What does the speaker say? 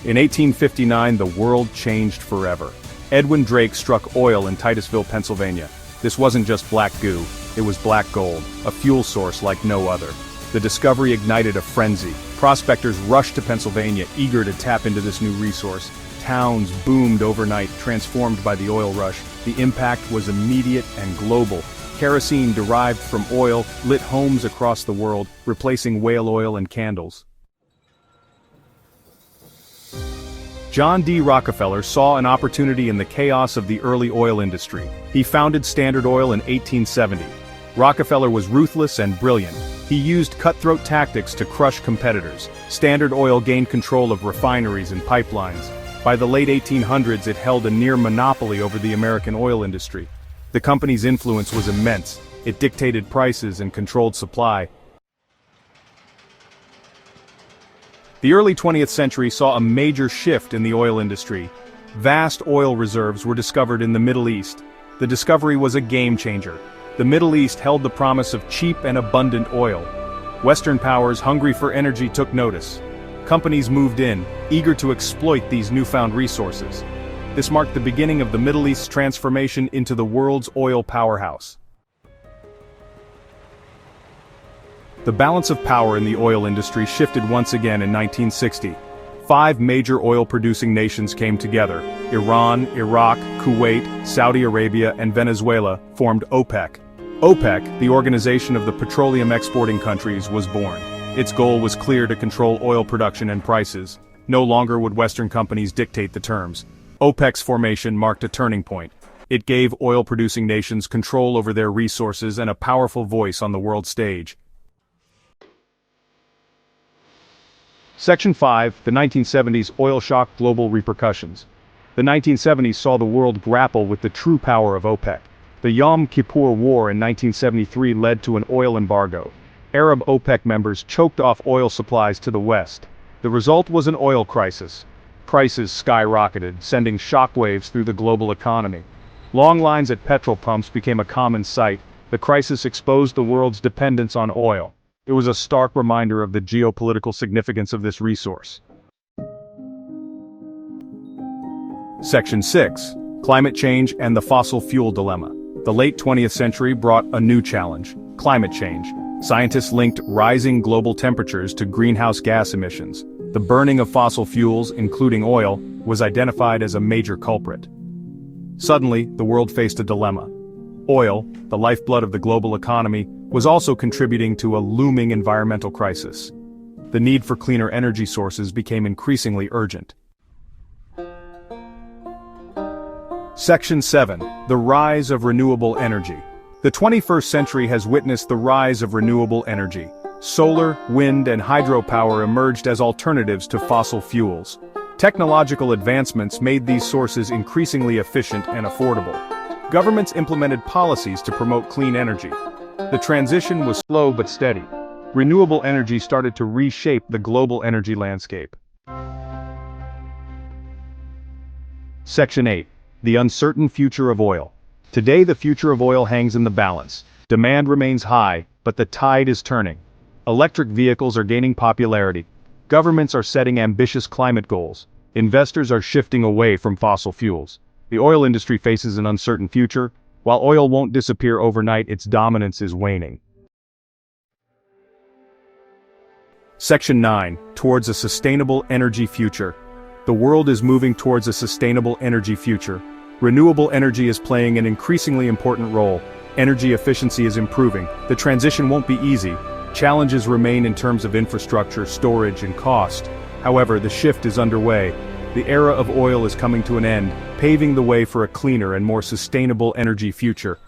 In 1859, the world changed forever. Edwin Drake struck oil in Titusville, Pennsylvania. This wasn't just black goo, it was black gold, a fuel source like no other. The discovery ignited a frenzy. Prospectors rushed to Pennsylvania, eager to tap into this new resource. Towns boomed overnight, transformed by the oil rush. The impact was immediate and global. Kerosene derived from oil lit homes across the world, replacing whale oil and candles. John D. Rockefeller saw an opportunity in the chaos of the early oil industry. He founded Standard Oil in 1870. Rockefeller was ruthless and brilliant. He used cutthroat tactics to crush competitors. Standard Oil gained control of refineries and pipelines. By the late 1800s, it held a near monopoly over the American oil industry. The company's influence was immense. It dictated prices and controlled supply. The early 20th century saw a major shift in the oil industry. Vast oil reserves were discovered in the Middle East. The discovery was a game-changer. The Middle East held the promise of cheap and abundant oil. Western powers hungry for energy took notice. Companies moved in, eager to exploit these newfound resources. This marked the beginning of the Middle East's transformation into the world's oil powerhouse. The balance of power in the oil industry shifted once again in 1960. 5 major oil-producing nations came together. Iran, Iraq, Kuwait, Saudi Arabia, and Venezuela formed OPEC. OPEC, the Organization of the Petroleum Exporting Countries, was born. Its goal was clear: to control oil production and prices. No longer would Western companies dictate the terms. OPEC's formation marked a turning point. It gave oil-producing nations control over their resources and a powerful voice on the world stage. Section 5, the 1970s Oil Shock Global Repercussions. The 1970s saw the world grapple with the true power of OPEC. The Yom Kippur War in 1973 led to an oil embargo. Arab OPEC members choked off oil supplies to the West. The result was an oil crisis. Prices skyrocketed, sending shockwaves through the global economy. Long lines at petrol pumps became a common sight. The crisis exposed the world's dependence on oil. It was a stark reminder of the geopolitical significance of this resource. Section 6. Climate Change and the Fossil Fuel Dilemma. The late 20th century brought a new challenge: climate change. Scientists linked rising global temperatures to greenhouse gas emissions. The burning of fossil fuels, including oil, was identified as a major culprit. Suddenly, the world faced a dilemma. Oil, the lifeblood of the global economy, was also contributing to a looming environmental crisis. The need for cleaner energy sources became increasingly urgent. Section 7. The Rise of Renewable Energy. The 21st century has witnessed the rise of renewable energy. Solar, wind, and hydropower emerged as alternatives to fossil fuels. Technological advancements made these sources increasingly efficient and affordable. Governments implemented policies to promote clean energy. The transition was slow but steady. Renewable energy started to reshape the global energy landscape. Section 8. The Uncertain Future of Oil. Today, the future of oil hangs in the balance. Demand remains high, but the tide is turning. Electric vehicles are gaining popularity. Governments are setting ambitious climate goals. Investors are shifting away from fossil fuels. The oil industry faces an uncertain future. While oil won't disappear overnight, its dominance is waning. Section 9. Towards a Sustainable Energy Future. The world is moving towards a sustainable energy future. Renewable energy is playing an increasingly important role. Energy efficiency is improving. The transition won't be easy. Challenges remain in terms of infrastructure, storage, and cost. However, the shift is underway. The era of oil is coming to an end, paving the way for a cleaner and more sustainable energy future.